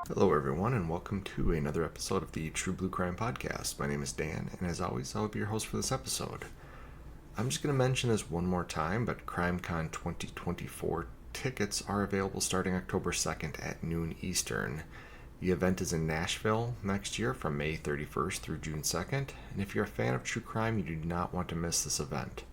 Hello, everyone, and welcome to another episode of the True Blue Crime Podcast. My name is Dan, and as always, I'll be your host for this episode. I'm just going to mention this one more time, but CrimeCon 2024 tickets are available starting October 2nd at noon Eastern. The event is in Nashville next year from May 31st through June 2nd, and if you're a fan of true crime, you do not want to miss this event.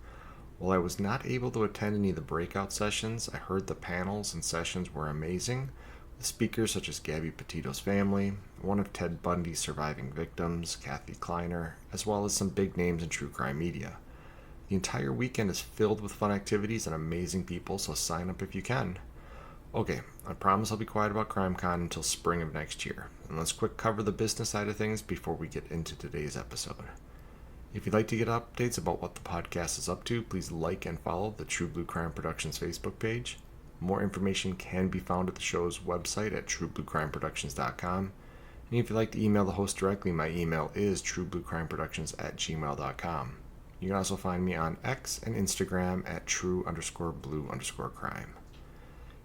While I was not able to attend any of the breakout sessions, I heard the panels and sessions were amazing, with speakers such as Gabby Petito's family, one of Ted Bundy's surviving victims, Kathy Kleiner, as well as some big names in true crime media. The entire weekend is filled with fun activities and amazing people, so sign up if you can. Okay, I promise I'll be quiet about CrimeCon until spring of next year, and let's quick cover the business side of things before we get into today's episode. If you'd like to get updates about what the podcast is up to, please like and follow the True Blue Crime Productions Facebook page. More information can be found at the show's website at truebluecrimeproductions.com. And if you'd like to email the host directly, my email is truebluecrimeproductions@gmail.com. You can also find me on X and Instagram at true_blue_crime.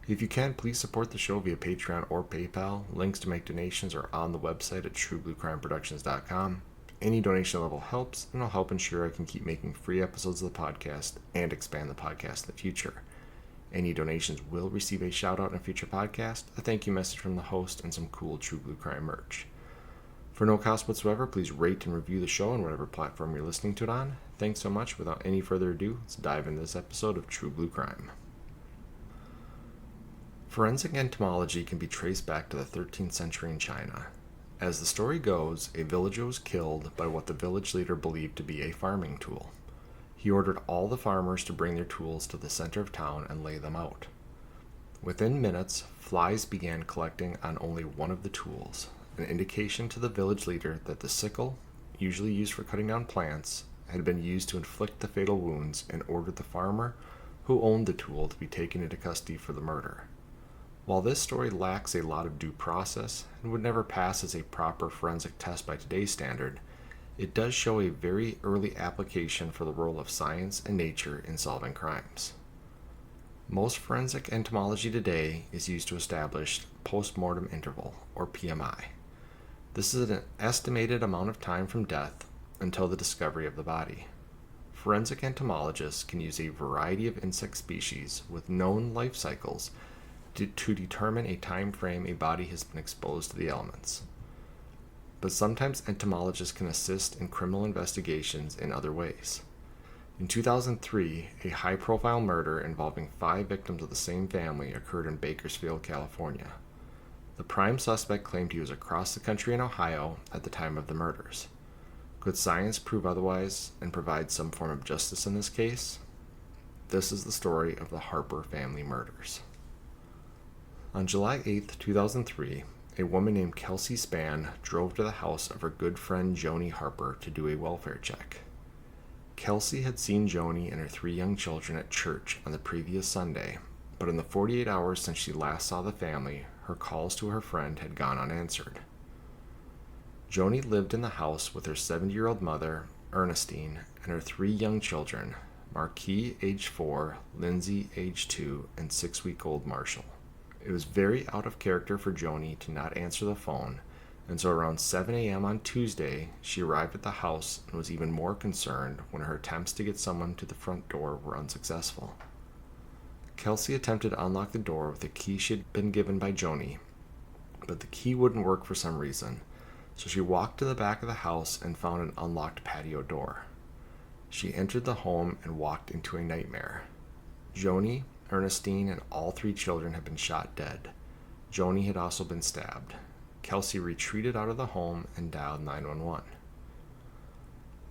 If you can, please support the show via Patreon or PayPal. Links to make donations are on the website at truebluecrimeproductions.com. Any donation level helps, and will help ensure I can keep making free episodes of the podcast and expand the podcast in the future. Any donations will receive a shout out in a future podcast, a thank you message from the host, and some cool True Blue Crime merch. For no cost whatsoever, please rate and review the show on whatever platform you're listening to it on. Thanks so much. Without any further ado, let's dive into this episode of True Blue Crime. Forensic entomology can be traced back to the 13th century in China. As the story goes, a villager was killed by what the village leader believed to be a farming tool. He ordered all the farmers to bring their tools to the center of town and lay them out. Within minutes, flies began collecting on only one of the tools, an indication to the village leader that the sickle, usually used for cutting down plants, had been used to inflict the fatal wounds, and ordered the farmer, who owned the tool, to be taken into custody for the murder. While this story lacks a lot of due process and would never pass as a proper forensic test by today's standard, it does show a very early application for the role of science and nature in solving crimes. Most forensic entomology today is used to establish post-mortem interval, or PMI. This is an estimated amount of time from death until the discovery of the body. Forensic entomologists can use a variety of insect species with known life cycles to determine a time frame a body has been exposed to the elements. But sometimes entomologists can assist in criminal investigations in other ways. In 2003, a high-profile murder involving 5 victims of the same family occurred in Bakersfield, California. The prime suspect claimed he was across the country in Ohio at the time of the murders. Could science prove otherwise and provide some form of justice in this case? This is the story of the Harper family murders. On July 8, 2003, a woman named Kelsey Spann drove to the house of her good friend Joni Harper to do a welfare check. Kelsey had seen Joni and her 3 young children at church on the previous Sunday, but in the 48 hours since she last saw the family, her calls to her friend had gone unanswered. Joni lived in the house with her 70-year-old mother, Ernestine, and her 3 young children, Marquis, age 4, Lindsay, age 2, and 6-week-old Marshall. It was very out of character for Joni to not answer the phone, and so around 7 a.m. on Tuesday, she arrived at the house and was even more concerned when her attempts to get someone to the front door were unsuccessful. Kelsey attempted to unlock the door with a key she had been given by Joni, but the key wouldn't work for some reason, so she walked to the back of the house and found an unlocked patio door. She entered the home and walked into a nightmare. Joni, Ernestine, and all 3 children had been shot dead. Joni had also been stabbed. Kelsey retreated out of the home and dialed 911.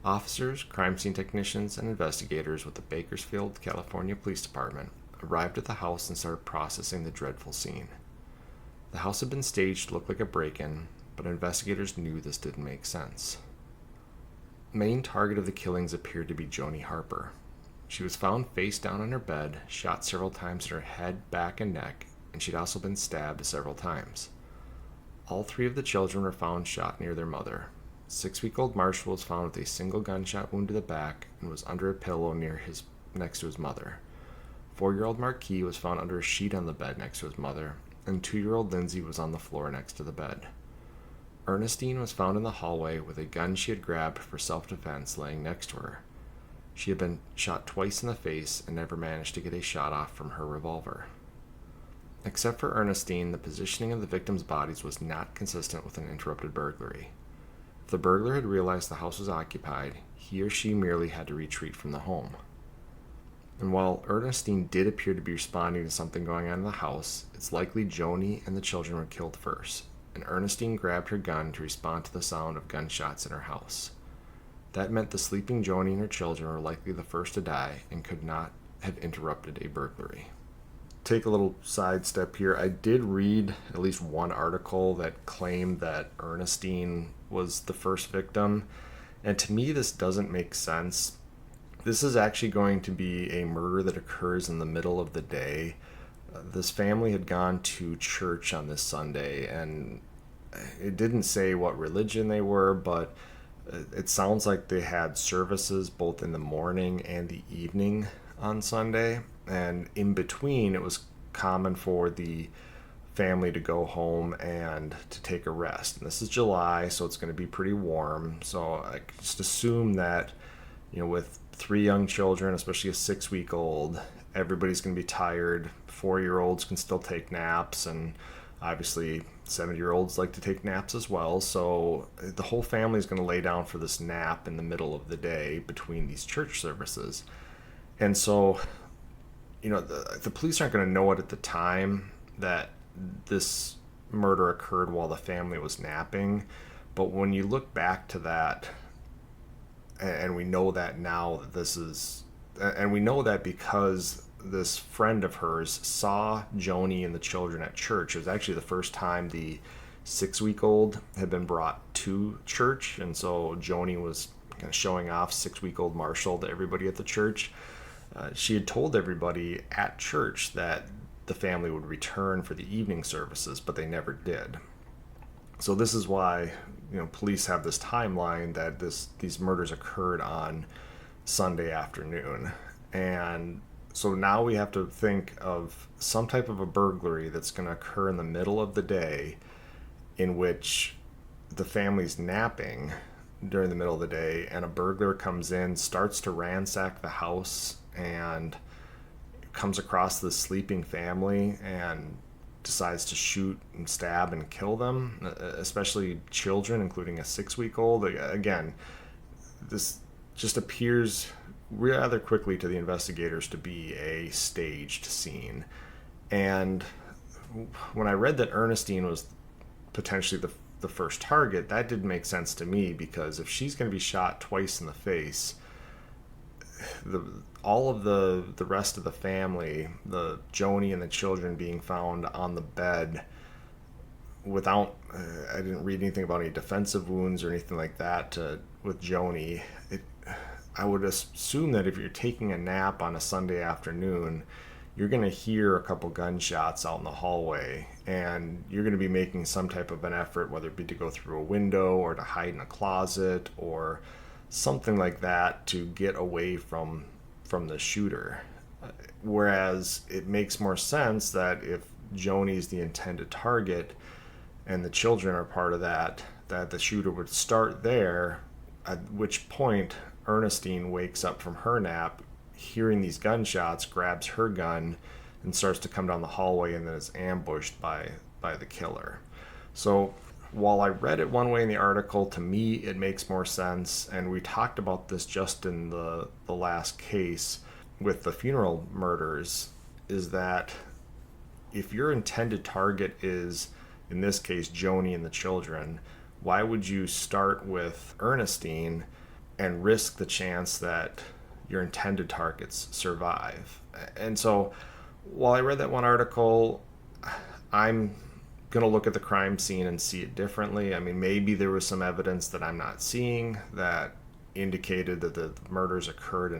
Officers, crime scene technicians, and investigators with the Bakersfield, California Police Department arrived at the house and started processing the dreadful scene. The house had been staged to look like a break-in, but investigators knew this didn't make sense. The main target of the killings appeared to be Joni Harper. She was found face down on her bed, shot several times in her head, back, and neck, and she'd also been stabbed several times. All 3 of the children were found shot near their mother. 6-week-old Marshall was found with a single gunshot wound to the back and was under a pillow next to his mother. 4-year-old Marquis was found under a sheet on the bed next to his mother, and 2-year-old Lindsay was on the floor next to the bed. Ernestine was found in the hallway with a gun she had grabbed for self-defense laying next to her. She had been shot twice in the face and never managed to get a shot off from her revolver. Except for Ernestine, the positioning of the victims' bodies was not consistent with an interrupted burglary. If the burglar had realized the house was occupied, he or she merely had to retreat from the home. And while Ernestine did appear to be responding to something going on in the house, it's likely Joni and the children were killed first, and Ernestine grabbed her gun to respond to the sound of gunshots in her house. That meant the sleeping Joni and her children were likely the first to die and could not have interrupted a burglary. Take a little sidestep here. I did read at least one article that claimed that Ernestine was the first victim, and to me this doesn't make sense. This is actually going to be a murder that occurs in the middle of the day. This family had gone to church on this Sunday, and it didn't say what religion they were, but it sounds like they had services both in the morning and the evening on Sunday, and in between it was common for the family to go home and to take a rest. And this is July, so it's going to be pretty warm, so I just assume that, with 3 young children, especially a 6-week-old, everybody's going to be tired. 4-year-olds can still take naps, and obviously 7-year-olds like to take naps as well. So the whole family is going to lay down for this nap in the middle of the day between these church services. And so, the police aren't going to know it at the time that this murder occurred while the family was napping. But when you look back to that, and we know that now and we know that because this friend of hers saw Joni and the children at church. It was actually the first time the 6-week-old had been brought to church, and so Joni was kind of showing off 6-week-old Marshall to everybody at the church. She had told everybody at church that the family would return for the evening services, but they never did. So this is why police have this timeline that these murders occurred on Sunday afternoon. And so now we have to think of some type of a burglary that's going to occur in the middle of the day, in which the family's napping during the middle of the day, and a burglar comes in, starts to ransack the house, and comes across this sleeping family and decides to shoot and stab and kill them, especially children, including a 6-week-old. Again, this just appears rather quickly to the investigators to be a staged scene. And when I read that Ernestine was potentially the first target, that didn't make sense to me, because if she's going to be shot twice in the face, all of the rest of the family, the Joni and the children being found on the bed without, I didn't read anything about any defensive wounds or anything like that with Joni. I would assume that if you're taking a nap on a Sunday afternoon, you're going to hear a couple gunshots out in the hallway, and you're going to be making some type of an effort, whether it be to go through a window or to hide in a closet or something like that, to get away from the shooter. Whereas it makes more sense that if Joni's the intended target and the children are part of that the shooter would start there, at which point Ernestine wakes up from her nap, hearing these gunshots, grabs her gun, and starts to come down the hallway, and then is ambushed by the killer. So while I read it one way in the article, to me it makes more sense, and we talked about this just in the last case with the funeral murders, is that if your intended target is, in this case, Joni and the children, why would you start with Ernestine and risk the chance that your intended targets survive? And so while I read that one article, I'm going to look at the crime scene and see it differently. I mean, maybe there was some evidence that I'm not seeing that indicated that the murders occurred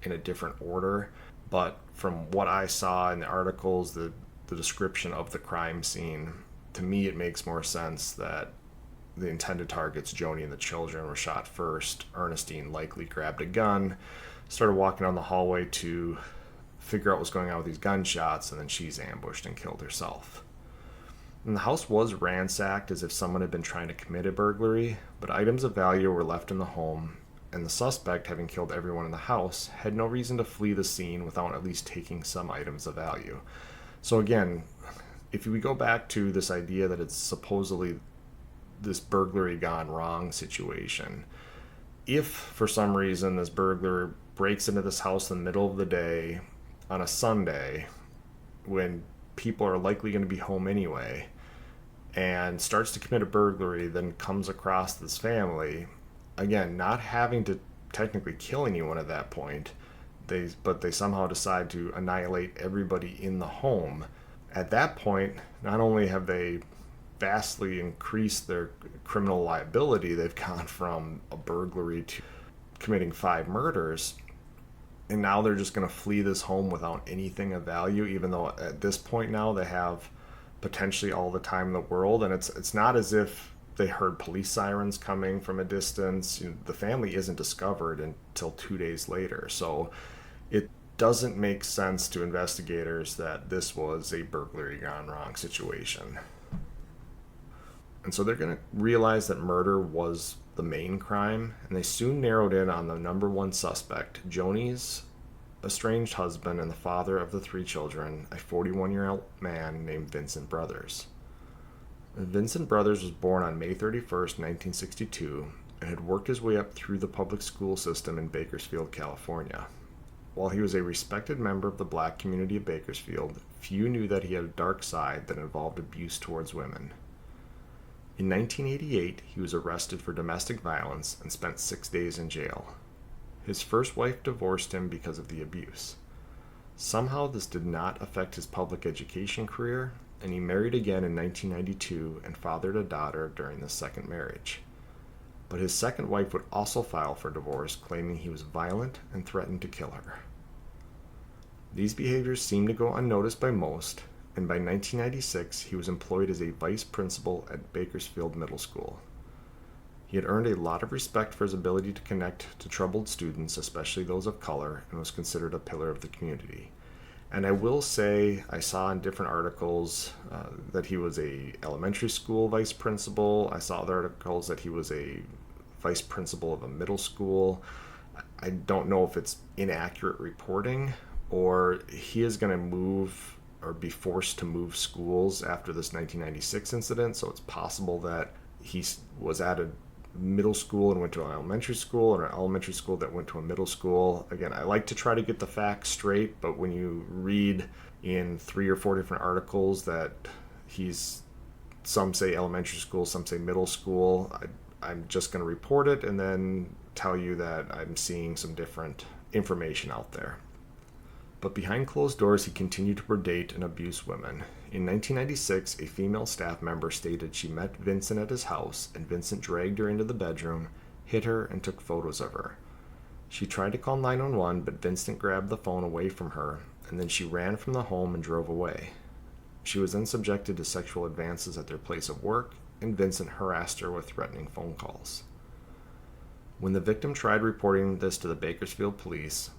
in a different order. But from what I saw in the articles, the description of the crime scene, to me it makes more sense that the intended targets, Joni and the children, were shot first. Ernestine likely grabbed a gun, started walking down the hallway to figure out what's going on with these gunshots, and then she's ambushed and killed herself. And the house was ransacked as if someone had been trying to commit a burglary, but items of value were left in the home, and the suspect, having killed everyone in the house, had no reason to flee the scene without at least taking some items of value. So again, if we go back to this idea that it's supposedly this burglary gone wrong situation, if for some reason this burglar breaks into this house in the middle of the day on a Sunday when people are likely going to be home anyway and starts to commit a burglary, then comes across this family, again, not having to technically kill anyone at that point, but they somehow decide to annihilate everybody in the home. At that point, not only have they vastly increased their criminal liability, they've gone from a burglary to committing 5 murders, and now they're just going to flee this home without anything of value, even though at this point now they have potentially all the time in the world. And it's not as if they heard police sirens coming from a distance. The family isn't discovered until 2 days later, so it doesn't make sense to investigators that this was a burglary gone wrong situation. And so they're going to realize that murder was the main crime, and they soon narrowed in on the number one suspect, Joni's estranged husband and the father of the 3 children, a 41-year-old man named Vincent Brothers. Vincent Brothers was born on May 31st, 1962, and had worked his way up through the public school system in Bakersfield, California. While he was a respected member of the black community of Bakersfield, few knew that he had a dark side that involved abuse towards women. In 1988, he was arrested for domestic violence and spent 6 days in jail. His first wife divorced him because of the abuse. Somehow this did not affect his public education career, and he married again in 1992 and fathered a daughter during the second marriage. But his second wife would also file for divorce, claiming he was violent and threatened to kill her. These behaviors seemed to go unnoticed by most, and by 1996 he was employed as a vice principal at Bakersfield Middle School. He had earned a lot of respect for his ability to connect to troubled students, especially those of color, and was considered a pillar of the community. And I will say, I saw in different articles that he was a elementary school vice principal. I saw other articles that he was a vice principal of a middle school. I don't know if it's inaccurate reporting or he is going to move or be forced to move schools after this 1996 incident. So it's possible that he was at a middle school and went to an elementary school, or an elementary school that went to a middle school. Again, I like to try to get the facts straight, but when you read in 3 or 4 different articles that some say elementary school, some say middle school, I'm just going to report it and then tell you that I'm seeing some different information out there. But behind closed doors, he continued to predate and abuse women. In 1996, a female staff member stated she met Vincent at his house, and Vincent dragged her into the bedroom, hit her, and took photos of her. She tried to call 911, but Vincent grabbed the phone away from her, and then she ran from the home and drove away. She was then subjected to sexual advances at their place of work, and Vincent harassed her with threatening phone calls. When the victim tried reporting this to the Bakersfield police,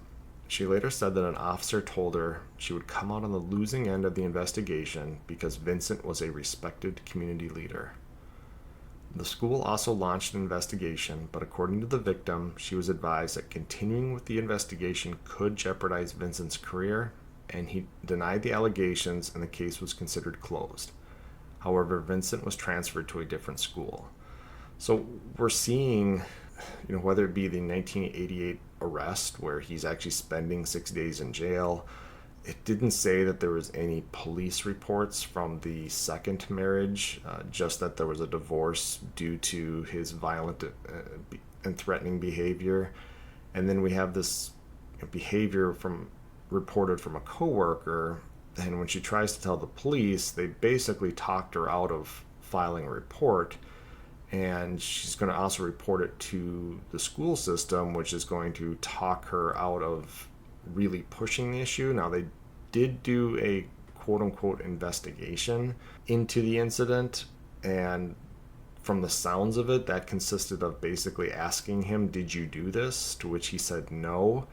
she later said that an officer told her she would come out on the losing end of the investigation because Vincent was a respected community leader. The school also launched an investigation, but according to the victim, she was advised that continuing with the investigation could jeopardize Vincent's career, and he denied the allegations and the case was considered closed. However, Vincent was transferred to a different school. So we're seeing, whether it be the 1988 arrest where he's actually spending 6 days in jail, it didn't say that there was any police reports from the second marriage, just that there was a divorce due to his violent and threatening behavior. And then we have this behavior reported from a coworker, and when she tries to tell the police, they basically talked her out of filing a report. And she's going to also report it to the school system, which is going to talk her out of really pushing the issue. Now, they did do a quote-unquote investigation into the incident, and from the sounds of it, that consisted of basically asking him, did you do this? To which he said no.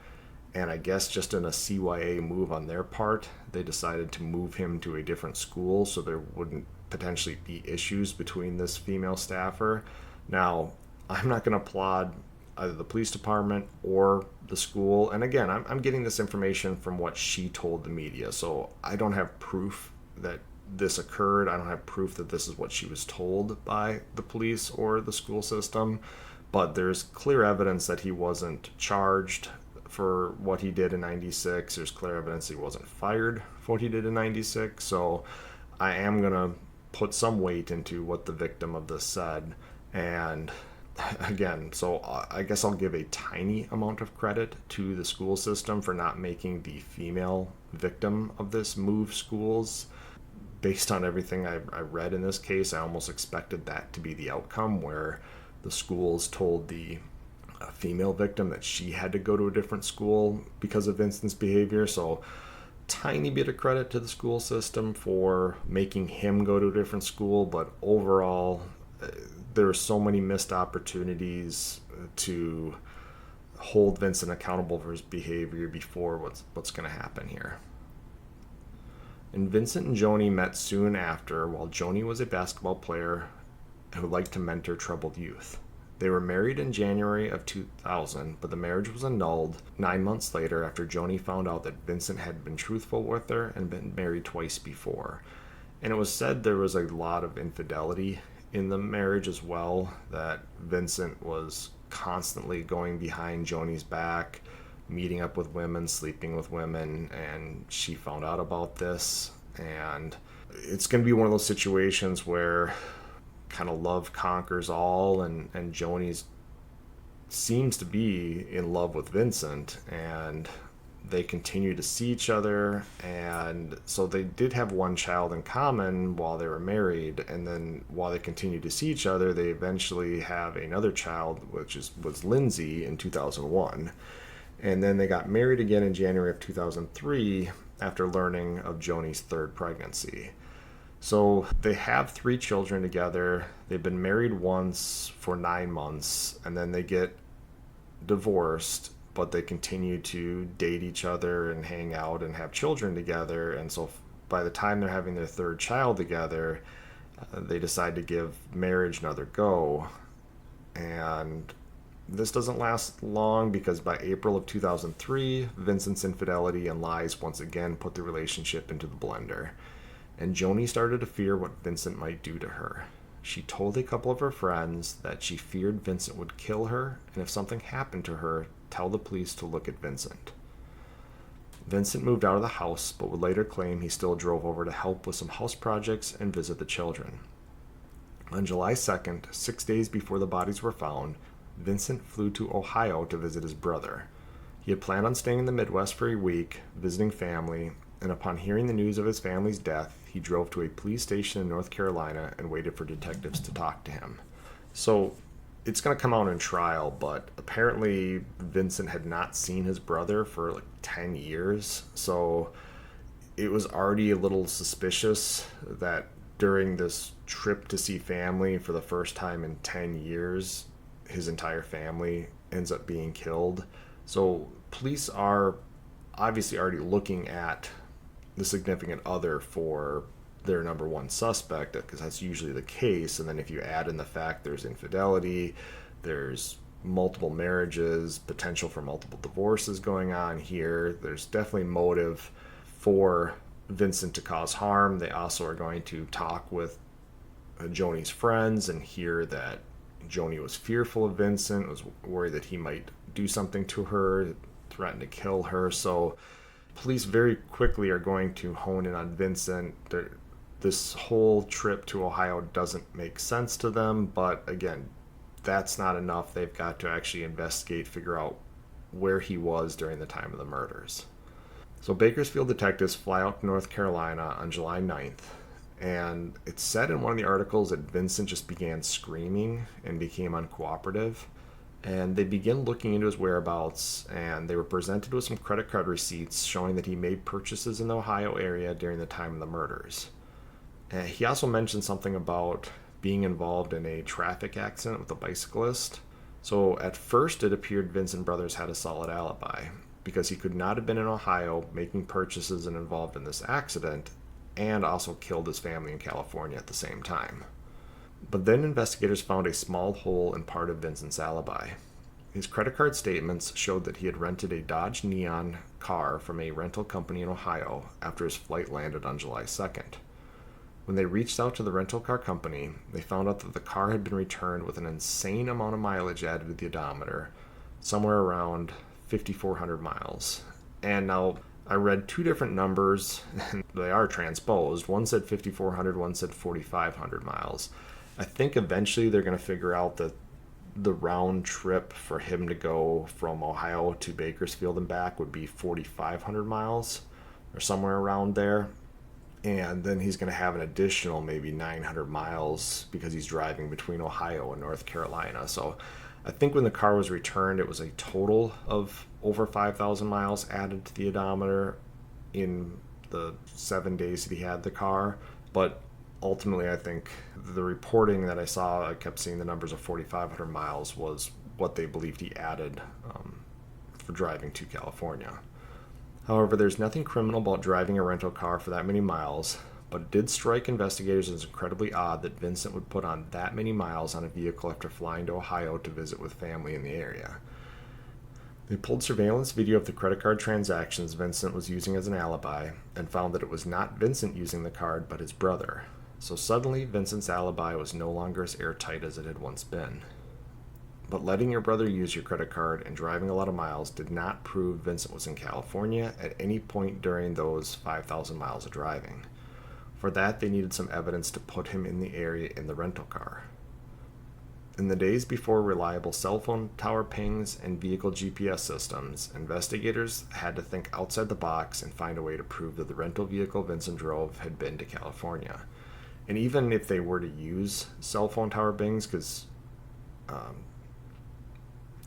And I guess just in a CYA move on their part, they decided to move him to a different school so there wouldn't potentially be issues between this female staffer. Now, I'm not going to applaud either the police department or the school. And again, I'm getting this information from what she told the media. So I don't have proof that this occurred. I don't have proof that this is what she was told by the police or the school system. But there's clear evidence that he wasn't charged for what he did in 96. There's clear evidence he wasn't fired for what he did in 96. So I am going to put some weight into what the victim of this said. And again, so I guess I'll give a tiny amount of credit to the school system for not making the female victim of this move schools. Based on everything I read in this case, I almost expected that to be the outcome, where the schools told the female victim that she had to go to a different school because of Vincent's behavior. So tiny bit of credit to the school system for making him go to a different school, but overall there are so many missed opportunities to hold Vincent accountable for his behavior before what's going to happen here. And Vincent and Joni met soon after, while Joni was a basketball player who liked to mentor troubled youth. They were married in January of 2000, but the marriage was annulled 9 months later after Joni found out that Vincent had been truthful with her and been married twice before. And it was said there was a lot of infidelity in the marriage as well, that Vincent was constantly going behind Joni's back, meeting up with women, sleeping with women, and she found out about this. And it's going to be one of those situations where kind of love conquers all, and Joni's seems to be in love with Vincent, and they continue to see each other. And so they did have one child in common while they were married, and then while they continued to see each other, they eventually have another child, which was Lindsay in 2001. And then they got married again in January of 2003 after learning of Joni's third pregnancy. So they have 3 children together. They've been married once for 9 months, and then they get divorced, but they continue to date each other and hang out and have children together. And so by the time they're having their third child together, they decide to give marriage another go. And this doesn't last long, because by April of 2003, Vincent's infidelity and lies once again put the relationship into the blender. And Joni started to fear what Vincent might do to her. She told a couple of her friends that she feared Vincent would kill her, and if something happened to her, tell the police to look at Vincent. Vincent moved out of the house, but would later claim he still drove over to help with some house projects and visit the children. On July 2nd, 6 days before the bodies were found, Vincent flew to Ohio to visit his brother. He had planned on staying in the Midwest for a week, visiting family, and upon hearing the news of his family's death, he drove to a police station in North Carolina and waited for detectives to talk to him. So it's going to come out in trial, but apparently Vincent had not seen his brother for like 10 years. So it was already a little suspicious that during this trip to see family for the first time in 10 years, his entire family ends up being killed. So police are obviously already looking at the significant other for their number one suspect, because that's usually the case. And then if you add in the fact there's infidelity, there's multiple marriages, potential for multiple divorces going on here, there's definitely motive for Vincent to cause harm. They also are going to talk with Joni's friends and hear that Joni was fearful of Vincent, was worried that he might do something to her, threaten to kill her. So police very quickly are going to hone in on Vincent. This whole trip to Ohio doesn't make sense to them, but again, that's not enough. They've got to actually investigate, figure out where he was during the time of the murders. So Bakersfield detectives fly out to North Carolina on July 9th, and it's said in one of the articles that Vincent just began screaming and became uncooperative. And they begin looking into his whereabouts, and they were presented with some credit card receipts showing that he made purchases in the Ohio area during the time of the murders. And he also mentioned something about being involved in a traffic accident with a bicyclist. So at first it appeared Vincent Brothers had a solid alibi, because he could not have been in Ohio making purchases and involved in this accident and also killed his family in California at the same time. But then investigators found a small hole in part of Vincent's alibi. His credit card statements showed that he had rented a Dodge Neon car from a rental company in Ohio after his flight landed on July 2nd. When they reached out to the rental car company, they found out that the car had been returned with an insane amount of mileage added to the odometer, somewhere around 5,400 miles. And now I read two different numbers, and they are transposed. One said 5,400, one said 4,500 miles. I think eventually they're going to figure out that the round trip for him to go from Ohio to Bakersfield and back would be 4,500 miles or somewhere around there. And then he's going to have an additional maybe 900 miles because he's driving between Ohio and North Carolina. So I think when the car was returned, it was a total of over 5,000 miles added to the odometer in the 7 days that he had the car. But ultimately, I think the reporting that I saw, I kept seeing the numbers of 4,500 miles was what they believed he added for driving to California. However, there's nothing criminal about driving a rental car for that many miles, but it did strike investigators as incredibly odd that Vincent would put on that many miles on a vehicle after flying to Ohio to visit with family in the area. They pulled surveillance video of the credit card transactions Vincent was using as an alibi and found that it was not Vincent using the card but his brother. So suddenly, Vincent's alibi was no longer as airtight as it had once been. But letting your brother use your credit card and driving a lot of miles did not prove Vincent was in California at any point during those 5,000 miles of driving. For that, they needed some evidence to put him in the area in the rental car. In the days before reliable cell phone tower pings and vehicle GPS systems, investigators had to think outside the box and find a way to prove that the rental vehicle Vincent drove had been to California. And even if they were to use cell phone tower pings, because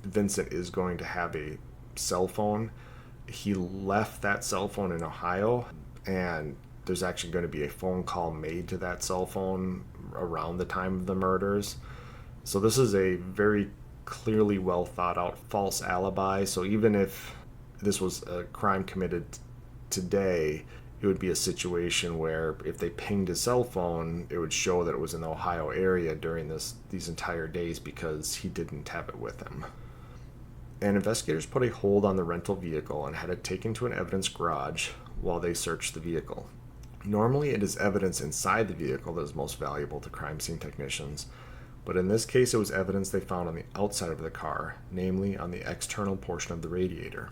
Vincent is going to have a cell phone, he left that cell phone in Ohio, and there's actually going to be a phone call made to that cell phone around the time of the murders. So this is a very clearly well thought out false alibi. So even if this was a crime committed today, it would be a situation where if they pinged his cell phone, it would show that it was in the Ohio area during these entire days because he didn't have it with him. And investigators put a hold on the rental vehicle and had it taken to an evidence garage while they searched the vehicle. Normally, it is evidence inside the vehicle that is most valuable to crime scene technicians, but in this case, it was evidence they found on the outside of the car, namely on the external portion of the radiator.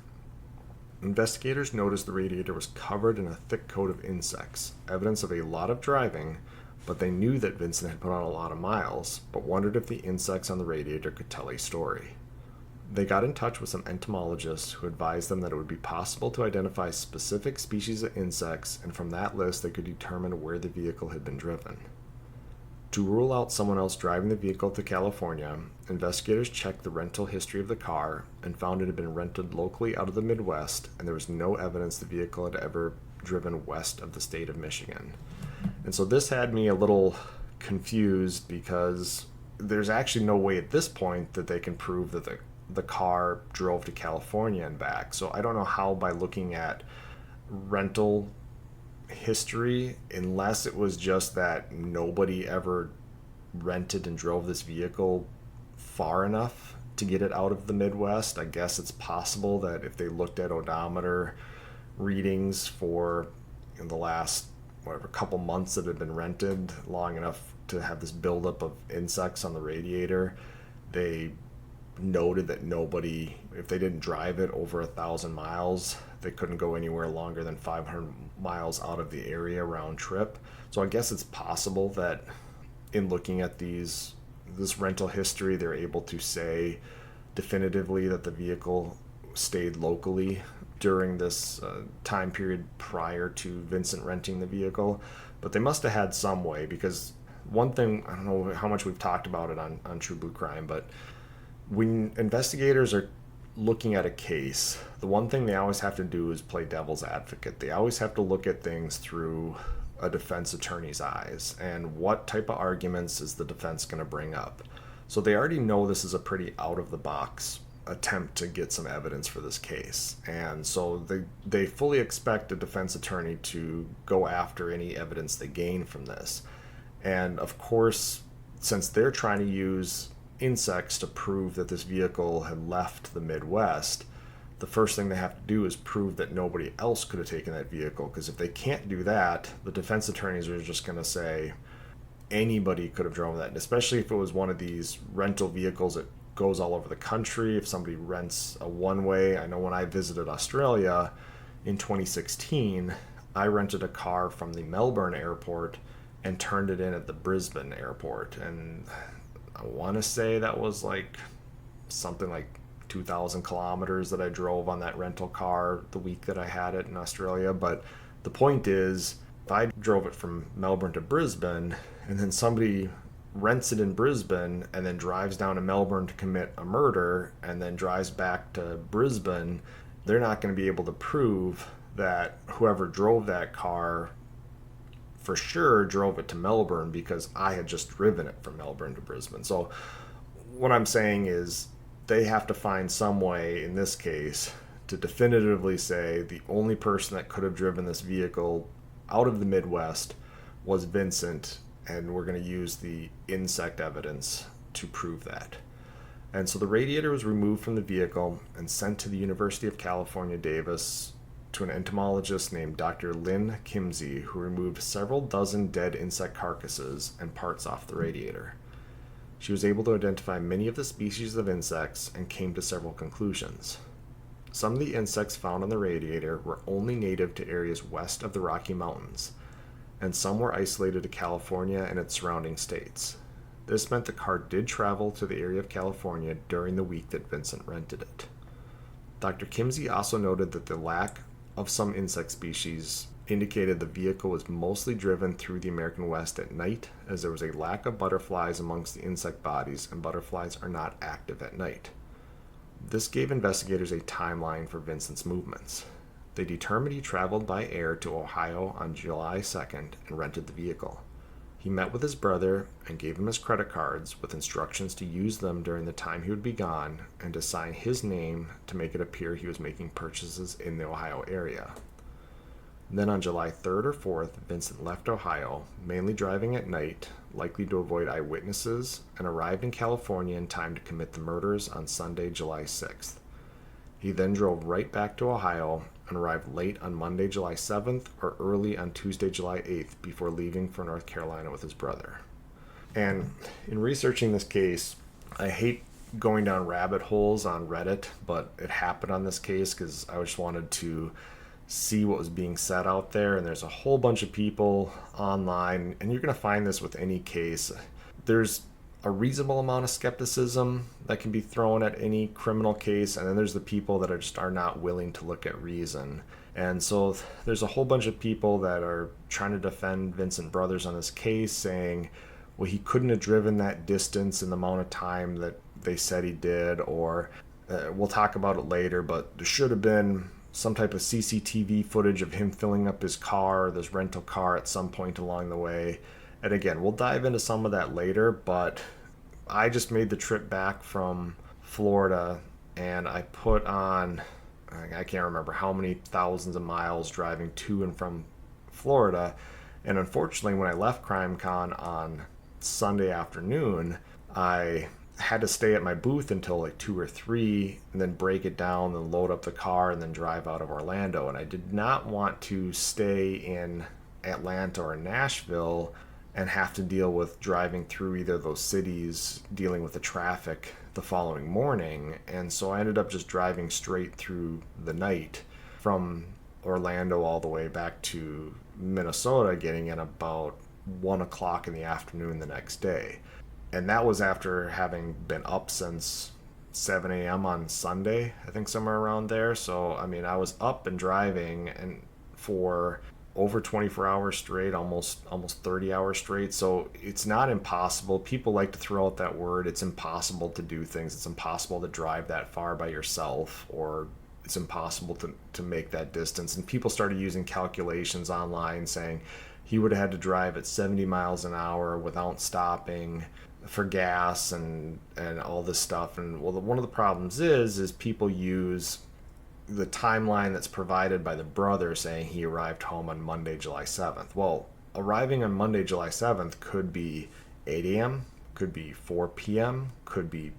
Investigators noticed the radiator was covered in a thick coat of insects, evidence of a lot of driving, but they knew that Vincent had put on a lot of miles, but wondered if the insects on the radiator could tell a story. They got in touch with some entomologists who advised them that it would be possible to identify specific species of insects, and from that list they could determine where the vehicle had been driven. To rule out someone else driving the vehicle to California, investigators checked the rental history of the car and found it had been rented locally out of the Midwest, and there was no evidence the vehicle had ever driven west of the state of Michigan. And so this had me a little confused because there's actually no way at this point that they can prove that the car drove to California and back. So I don't know how, by looking at rental history, unless it was just that nobody ever rented and drove this vehicle far enough to get it out of the Midwest. I guess it's possible that if they looked at odometer readings for the last couple months that had been rented long enough to have this buildup of insects on the radiator, they noted that nobody, if they didn't drive it over 1,000 miles, they couldn't go anywhere longer than 500 miles out of the area round trip. So I guess it's possible that in looking at this rental history, they're able to say definitively that the vehicle stayed locally during this time period prior to Vincent renting the vehicle. But they must have had some way, because one thing, I don't know how much we've talked about it on True Blue Crime, but when investigators are looking at a case, the one thing they always have to do is play devil's advocate. They always have to look at things through a defense attorney's eyes, and what type of arguments is the defense going to bring up. So they already know this is a pretty out of the box attempt to get some evidence for this case. And so they fully expect a defense attorney to go after any evidence they gain from this. And of course, since they're trying to use insects to prove that this vehicle had left the Midwest, the first thing they have to do is prove that nobody else could have taken that vehicle. Because if they can't do that, the defense attorneys are just going to say anybody could have driven that. And especially if it was one of these rental vehicles that goes all over the country. If somebody rents a one-way, I know when I visited Australia in 2016, I rented a car from the Melbourne airport and turned it in at the Brisbane airport. And I want to say that was like something like 2,000 kilometers that I drove on that rental car the week that I had it in Australia. But the point is, if I drove it from Melbourne to Brisbane and then somebody rents it in Brisbane and then drives down to Melbourne to commit a murder and then drives back to Brisbane, they're not going to be able to prove that whoever drove that car for sure drove it to Melbourne, because I had just driven it from Melbourne to Brisbane. So what I'm saying is they have to find some way in this case to definitively say the only person that could have driven this vehicle out of the Midwest was Vincent, and we're going to use the insect evidence to prove that. And so the radiator was removed from the vehicle and sent to the University of California, Davis, to an entomologist named Dr. Lynn Kimsey, who removed several dozen dead insect carcasses and parts off the radiator. She was able to identify many of the species of insects and came to several conclusions. Some of the insects found on the radiator were only native to areas west of the Rocky Mountains, and some were isolated to California and its surrounding states. This meant the car did travel to the area of California during the week that Vincent rented it. Dr. Kimsey also noted that the lack of some insect species indicated the vehicle was mostly driven through the American West at night, as there was a lack of butterflies amongst the insect bodies, and butterflies are not active at night. This gave investigators a timeline for Vincent's movements. They determined he traveled by air to Ohio on July 2nd and rented the vehicle. He met with his brother and gave him his credit cards with instructions to use them during the time he would be gone and to sign his name to make it appear he was making purchases in the Ohio area. Then on July 3rd or 4th, Vincent left Ohio, mainly driving at night, likely to avoid eyewitnesses, and arrived in California in time to commit the murders on Sunday, July 6th. He then drove right back to Ohio and arrived late on Monday, July 7th, or early on Tuesday, July 8th, before leaving for North Carolina with his brother. And in researching this case, I hate going down rabbit holes on Reddit, but it happened on this case because I just wanted to see what was being said out there. And there's a whole bunch of people online, and you're going to find this with any case. There's a reasonable amount of skepticism that can be thrown at any criminal case, and then there's the people that are not willing to look at reason. And so there's a whole bunch of people that are trying to defend Vincent Brothers on this case, saying, well, he couldn't have driven that distance in the amount of time that they said he did, or we'll talk about it later, but there should have been some type of CCTV footage of him filling up his car, this rental car, at some point along the way. And again, we'll dive into some of that later, but I just made the trip back from Florida, and I put on, I can't remember how many thousands of miles driving to and from Florida. And unfortunately, when I left CrimeCon on Sunday afternoon, I had to stay at my booth until like 2 or 3, and then break it down and load up the car and then drive out of Orlando. And I did not want to stay in Atlanta or Nashville and have to deal with driving through either of those cities, dealing with the traffic the following morning. And so I ended up just driving straight through the night from Orlando all the way back to Minnesota, getting in about 1 o'clock in the afternoon the next day. And that was after having been up since 7 a.m. on Sunday, I think somewhere around there. So, I mean, I was up and driving and for over 24 hours straight, almost 30 hours straight. So it's not impossible. People like to throw out that word. It's impossible to do things. It's impossible to drive that far by yourself, or it's impossible to make that distance. And people started using calculations online saying he would have had to drive at 70 miles an hour without stopping for gas and all this stuff. And well, one of the problems is people use the timeline that's provided by the brother saying he arrived home on Monday, July 7th. Well, arriving on Monday, July 7th could be 8 a.m., could be 4 p.m., could be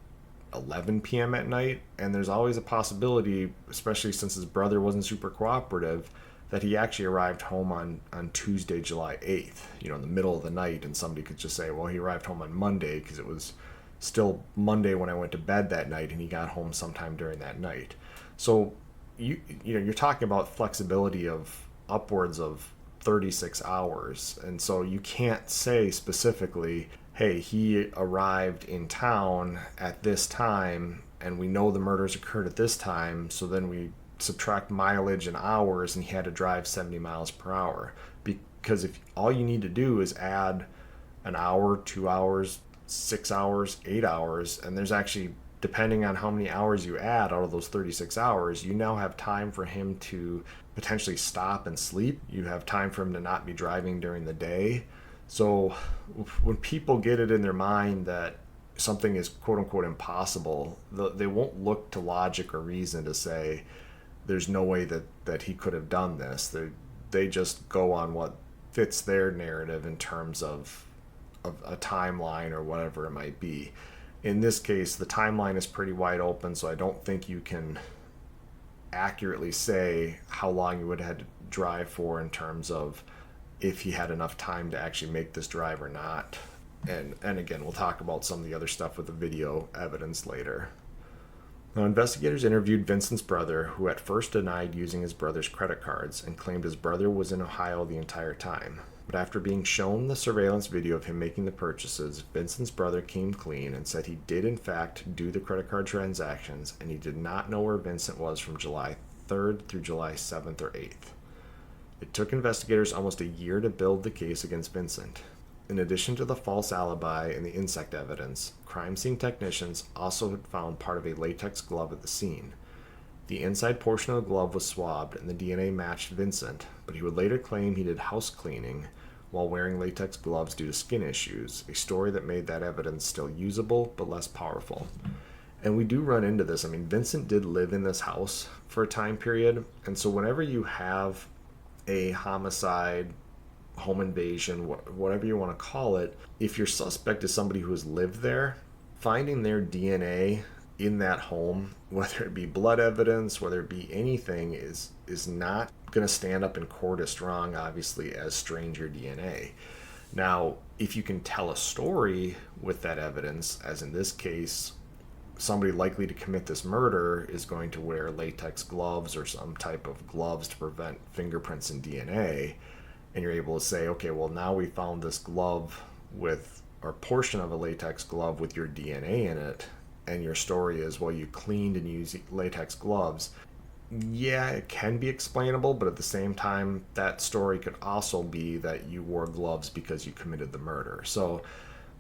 11 p.m. at night, and there's always a possibility, especially since his brother wasn't super cooperative, that he actually arrived home on Tuesday, July 8th, in the middle of the night, and somebody could just say, well, he arrived home on Monday because it was still Monday when I went to bed that night, and he got home sometime during that night. So you're talking about flexibility of upwards of 36 hours, and so you can't say specifically, hey, he arrived in town at this time and we know the murders occurred at this time, so then we subtract mileage and hours and he had to drive 70 miles per hour. Because if all you need to do is add an hour, 2 hours, 6 hours, 8 hours, and there's actually, depending on how many hours you add out of those 36 hours, you now have time for him to potentially stop and sleep. You have time for him to not be driving during the day. So when people get it in their mind that something is quote unquote impossible, they won't look to logic or reason to say there's no way that he could have done this. They just go on what fits their narrative in terms of a timeline or whatever it might be. In this case, the timeline is pretty wide open, so I don't think you can accurately say how long you would have had to drive for in terms of if he had enough time to actually make this drive or not. And again, we'll talk about some of the other stuff with the video evidence later. Now, investigators interviewed Vincent's brother, who at first denied using his brother's credit cards and claimed his brother was in Ohio the entire time. But after being shown the surveillance video of him making the purchases, Vincent's brother came clean and said he did in fact do the credit card transactions and he did not know where Vincent was from July 3rd through July 7th or 8th. It took investigators almost a year to build the case against Vincent. In addition to the false alibi and the insect evidence, crime scene technicians also had found part of a latex glove at the scene. The inside portion of the glove was swabbed and the DNA matched Vincent, but he would later claim he did house cleaning while wearing latex gloves due to skin issues, a story that made that evidence still usable but less powerful. And we do run into this. I mean, Vincent did live in this house for a time period, and so whenever you have a homicide, home invasion, whatever you want to call it, if your suspect is somebody who has lived there, finding their DNA in that home, whether it be blood evidence, whether it be anything, is not going to stand up in court as strong, obviously, as stranger DNA. Now, if you can tell a story with that evidence, as in this case, somebody likely to commit this murder is going to wear latex gloves or some type of gloves to prevent fingerprints and DNA, and you're able to say, okay, well, now we found this glove with, or portion of a latex glove with your DNA in it, and your story is, well, you cleaned and used latex gloves. Yeah, it can be explainable, but at the same time, that story could also be that you wore gloves because you committed the murder. So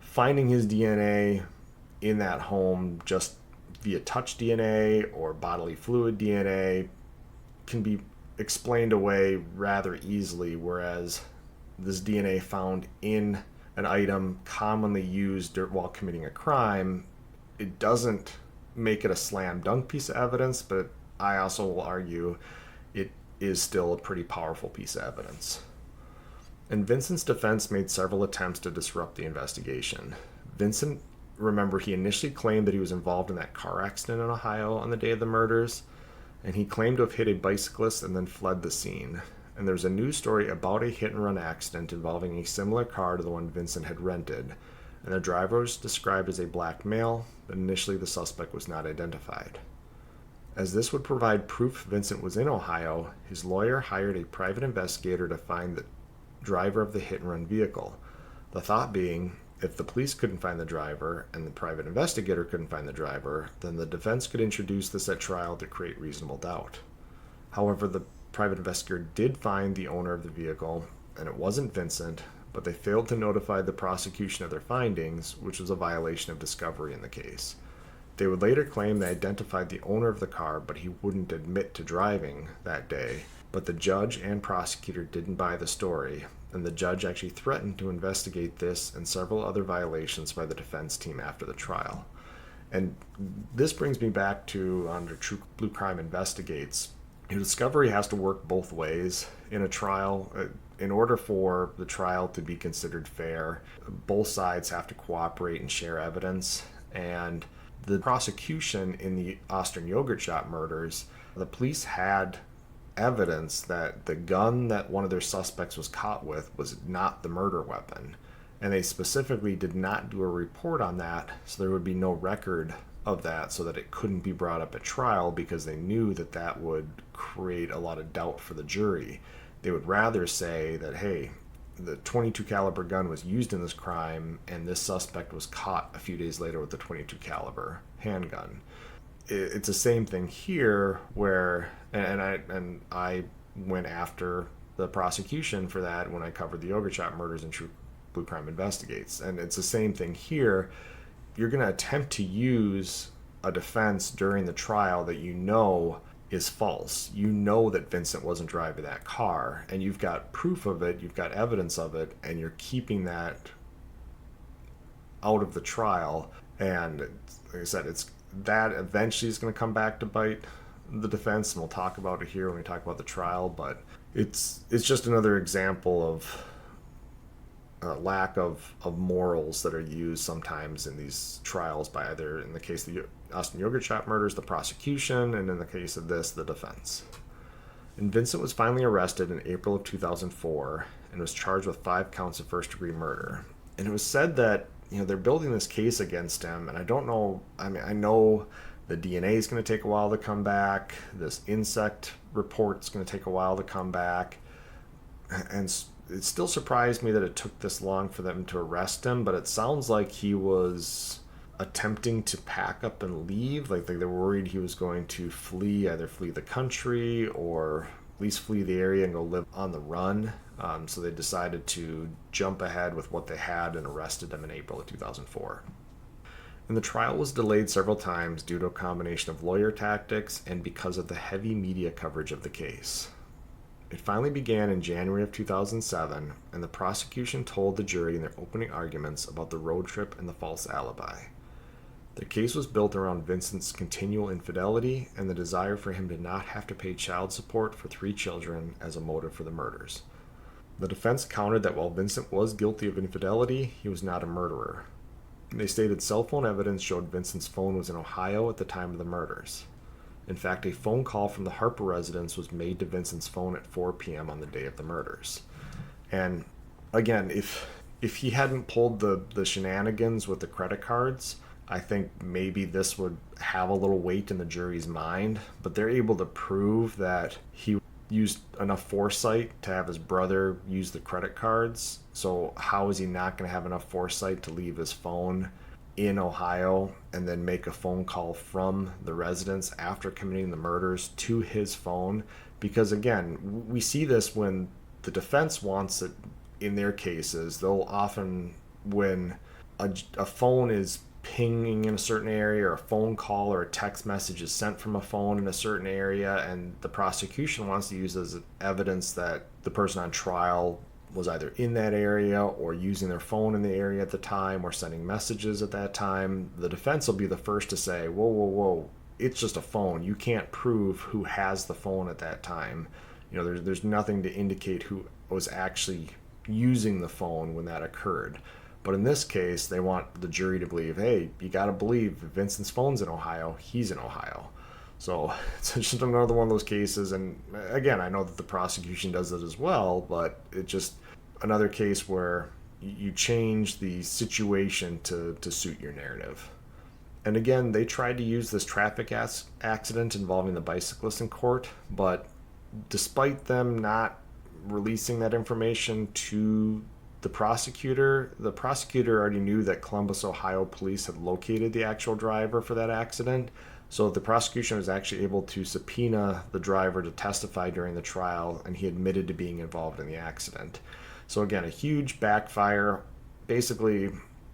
finding his DNA in that home just via touch DNA or bodily fluid DNA can be explained away rather easily, whereas this DNA found in an item commonly used while committing a crime, it doesn't make it a slam dunk piece of evidence, but I also will argue it is still a pretty powerful piece of evidence. And Vincent's defense made several attempts to disrupt the investigation. Vincent, remember, he initially claimed that he was involved in that car accident in Ohio on the day of the murders, and he claimed to have hit a bicyclist and then fled the scene. And there's a news story about a hit-and-run accident involving a similar car to the one Vincent had rented, and the driver was described as a black male, but initially the suspect was not identified. As this would provide proof Vincent was in Ohio, his lawyer hired a private investigator to find the driver of the hit-and-run vehicle. The thought being, if the police couldn't find the driver and the private investigator couldn't find the driver, then the defense could introduce this at trial to create reasonable doubt. However, the private investigator did find the owner of the vehicle, and it wasn't Vincent, but they failed to notify the prosecution of their findings, which was a violation of discovery in the case. They would later claim they identified the owner of the car, but he wouldn't admit to driving that day. But the judge and prosecutor didn't buy the story, and the judge actually threatened to investigate this and several other violations by the defense team after the trial. And this brings me back to under True Blue Crime Investigates. Discovery has to work both ways in a trial. In order for the trial to be considered fair, both sides have to cooperate and share evidence. And the prosecution in the Austrian yogurt shop murders, the police had evidence that the gun that one of their suspects was caught with was not the murder weapon. And they specifically did not do a report on that, so there would be no record of that, so that it couldn't be brought up at trial, because they knew that that would create a lot of doubt for the jury. They would rather say that, hey, the .22 caliber gun was used in this crime, and this suspect was caught a few days later with the .22 caliber handgun. It's the same thing here, where and I went after the prosecution for that when I covered the yogurt shop murders in True Blue Crime Investigates, and it's the same thing here. You're going to attempt to use a defense during the trial that you know is false. You know that Vincent wasn't driving that car, and you've got proof of it, you've got evidence of it, and you're keeping that out of the trial. And like I said, it's that eventually is going to come back to bite the defense, and we'll talk about it here when we talk about the trial. But it's just another example of lack of morals that are used sometimes in these trials by either, in the case of the Austin yogurt shop murders, the prosecution, and in the case of this, the defense. And Vincent was finally arrested in April of 2004 and was charged with 5 counts of first-degree murder. And it was said that, they're building this case against him, and I don't know, I know the DNA is going to take a while to come back, this insect report's going to take a while to come back, and it still surprised me that it took this long for them to arrest him, but it sounds like he was attempting to pack up and leave. Like they were worried he was going to either flee the country or at least flee the area and go live on the run. So they decided to jump ahead with what they had and arrested him in April of 2004. And the trial was delayed several times due to a combination of lawyer tactics and because of the heavy media coverage of the case. It finally began in January of 2007, and the prosecution told the jury in their opening arguments about the road trip and the false alibi. The case was built around Vincent's continual infidelity and the desire for him to not have to pay child support for 3 children as a motive for the murders. The defense countered that while Vincent was guilty of infidelity, he was not a murderer. They stated cell phone evidence showed Vincent's phone was in Ohio at the time of the murders. In fact, a phone call from the Harper residence was made to Vincent's phone at 4 p.m. on the day of the murders. And again, if he hadn't pulled the shenanigans with the credit cards, I think maybe this would have a little weight in the jury's mind. But they're able to prove that he used enough foresight to have his brother use the credit cards. So how is he not going to have enough foresight to leave his phone in Ohio and then make a phone call from the residence after committing the murders to his phone? Because again, we see this when the defense wants it in their cases. They'll often, when a phone is pinging in a certain area, or a phone call or a text message is sent from a phone in a certain area, and the prosecution wants to use as evidence that the person on trial was either in that area or using their phone in the area at the time or sending messages at that time, the defense will be the first to say, whoa, it's just a phone. You can't prove who has the phone at that time. There's nothing to indicate who was actually using the phone when that occurred. But in this case, they want the jury to believe, hey, you got to believe if Vincent's phone's in Ohio, he's in Ohio. So it's just another one of those cases. And again, I know that the prosecution does it as well, but it's just another case where you change the situation to suit your narrative. And again, they tried to use this traffic accident involving the bicyclist in court, but despite them not releasing that information to the prosecutor already knew that Columbus, Ohio police had located the actual driver for that accident. So the prosecution was actually able to subpoena the driver to testify during the trial, and he admitted to being involved in the accident. So again, a huge backfire. Basically,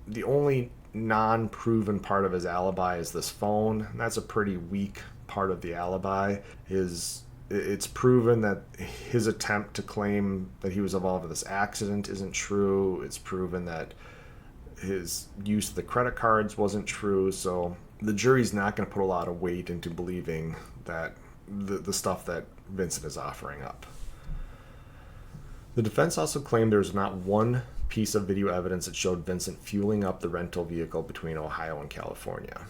the only non-proven part of his alibi is this phone. And that's a pretty weak part of the alibi. His It's proven that his attempt to claim that he was involved in this accident isn't true. It's proven that his use of the credit cards wasn't true. So the jury's not going to put a lot of weight into believing that the stuff that Vincent is offering up. The defense also claimed there was not one piece of video evidence that showed Vincent fueling up the rental vehicle between Ohio and California.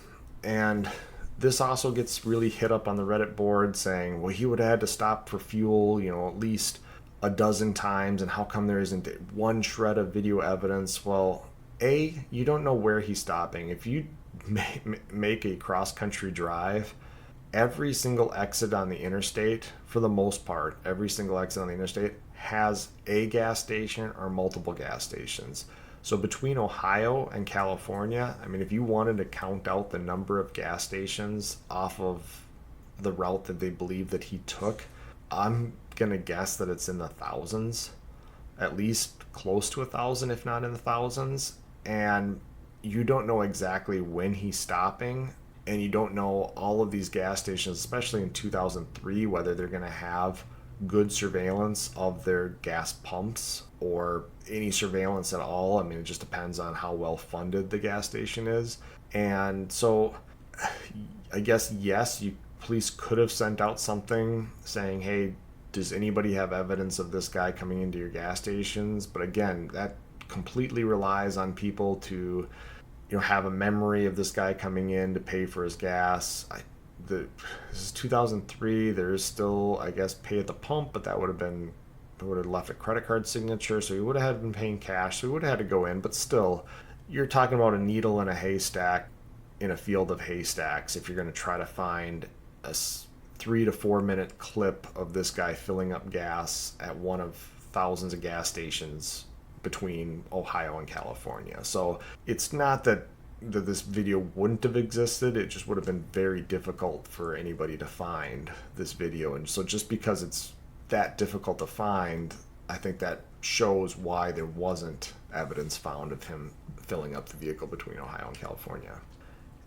And this also gets really hit up on the Reddit board saying, well, he would have had to stop for fuel, at least a dozen times, and how come there isn't one shred of video evidence? Well, A, you don't know where he's stopping. If you make a cross-country drive, every single exit on the interstate, for the most part, every single exit on the interstate has a gas station or multiple gas stations. So between Ohio and California, if you wanted to count out the number of gas stations off of the route that they believe that he took, I'm going to guess that it's in the thousands, at least close to 1,000, if not in the thousands. And you don't know exactly when he's stopping, and you don't know all of these gas stations, especially in 2003, whether they're going to have good surveillance of their gas pumps or any surveillance at all. It just depends on how well funded the gas station is. And so I guess, yes, police could have sent out something saying, hey, does anybody have evidence of this guy coming into your gas stations? But again, that completely relies on people to have a memory of this guy coming in to pay for his gas. This is 2003. There's still, I guess, pay at the pump, but that would have left a credit card signature, so he would have been paying cash, so he would have had to go in. But still, you're talking about a needle in a haystack in a field of haystacks if you're going to try to find a 3 to 4 minute clip of this guy filling up gas at one of thousands of gas stations between Ohio and California. So it's not that this video wouldn't have existed, it just would have been very difficult for anybody to find this video. And so just because it's that difficult to find, I think that shows why there wasn't evidence found of him filling up the vehicle between Ohio and California.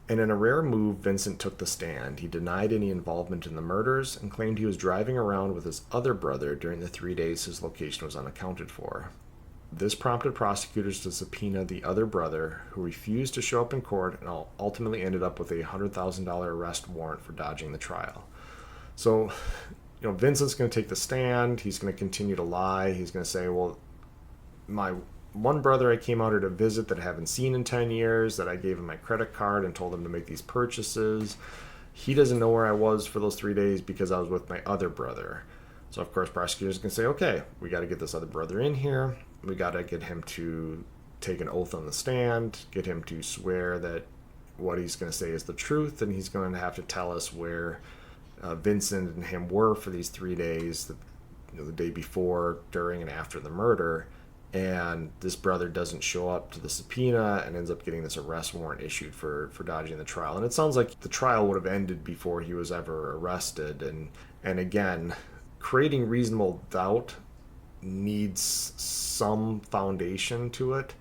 And in a rare move, Vincent took the stand. He denied any involvement in the murders and claimed he was driving around with his other brother during the 3 days his location was unaccounted for. This prompted prosecutors to subpoena the other brother, who refused to show up in court and ultimately ended up with a $100,000 arrest warrant for dodging the trial. So, Vincent's going to take the stand. He's going to continue to lie. He's going to say, well, my one brother I came out here to visit that I haven't seen in 10 years, that I gave him my credit card and told him to make these purchases. He doesn't know where I was for those 3 days because I was with my other brother. So, of course, prosecutors can say, okay, we got to get this other brother in here. We got to get him to take an oath on the stand, get him to swear that what he's going to say is the truth, and he's going to have to tell us where Vincent and him were for these 3 days, the day before, during, and after the murder. And this brother doesn't show up to the subpoena and ends up getting this arrest warrant issued for dodging the trial. And it sounds like the trial would have ended before he was ever arrested. And again, creating reasonable doubt needs some foundation to it.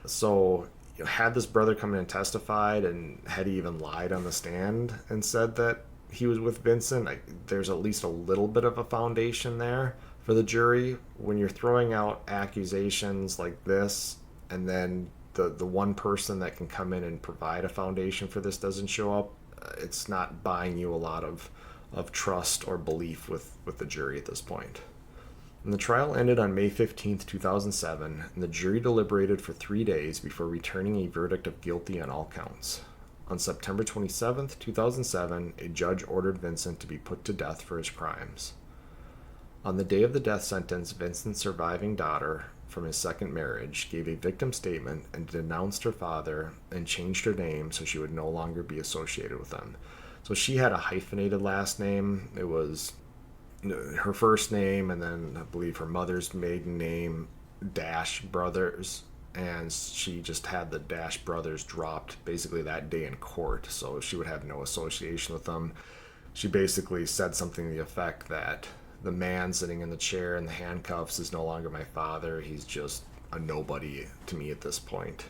So had this brother come in and testified, and had he even lied on the stand and said that he was with Vincent, there's at least a little bit of a foundation there for the jury. When you're throwing out accusations like this, and then the one person that can come in and provide a foundation for this doesn't show up, it's not buying you a lot of trust or belief with the jury at this point. And the trial ended on May 15th, 2007, and the jury deliberated for 3 days before returning a verdict of guilty on all counts. On September 27th, 2007, a judge ordered Vincent to be put to death for his crimes. On the day of the death sentence, Vincent's surviving daughter from his second marriage gave a victim statement and denounced her father and changed her name so she would no longer be associated with them. So she had a hyphenated last name. It was her first name, and then I believe her mother's maiden name, Dash Brothers, and she just had the Dash Brothers dropped basically that day in court, so she would have no association with them. She basically said something to the effect that the man sitting in the chair in the handcuffs is no longer my father, he's just a nobody to me at this point.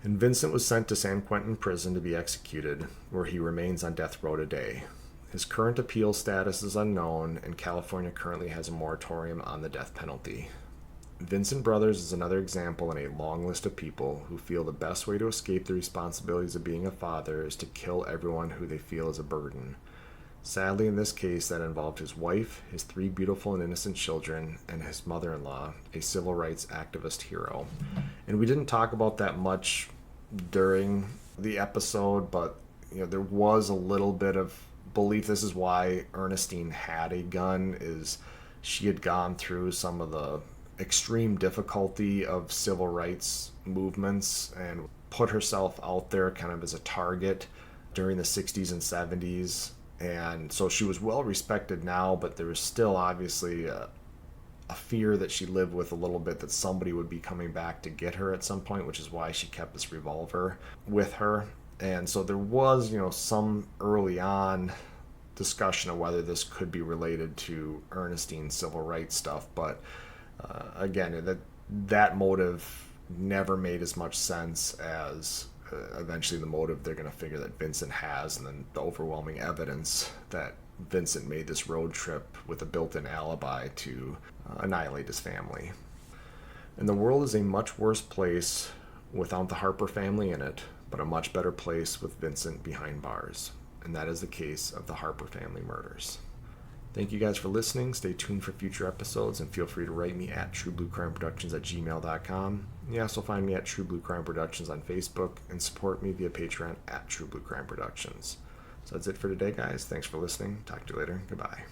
And Vincent was sent to San Quentin prison to be executed, where he remains on death row today. His current appeal status is unknown, and California currently has a moratorium on the death penalty. Vincent Brothers is another example in a long list of people who feel the best way to escape the responsibilities of being a father is to kill everyone who they feel is a burden. Sadly, in this case, that involved his wife, his 3 beautiful and innocent children, and his mother-in-law, a civil rights activist hero. And we didn't talk about that much during the episode, but there was a little bit of belief. This is why Ernestine had a gun, is she had gone through some of the extreme difficulty of civil rights movements and put herself out there kind of as a target during the 60s and 70s. And so she was well respected now, but there was still obviously a fear that she lived with a little bit, that somebody would be coming back to get her at some point, which is why she kept this revolver with her. And so there was, some early on discussion of whether this could be related to Ernestine's civil rights stuff. But again, that motive never made as much sense as eventually the motive they're going to figure that Vincent has, and then the overwhelming evidence that Vincent made this road trip with a built-in alibi to annihilate his family. And the world is a much worse place without the Harper family in it, but a much better place with Vincent behind bars. And that is the case of the Harper family murders. Thank you guys for listening. Stay tuned for future episodes, and feel free to write me at truebluecrimeproductions@gmail.com. You also find me at True Blue Crime Productions on Facebook, and support me via Patreon at True Blue Crime Productions. So that's it for today, guys. Thanks for listening. Talk to you later. Goodbye.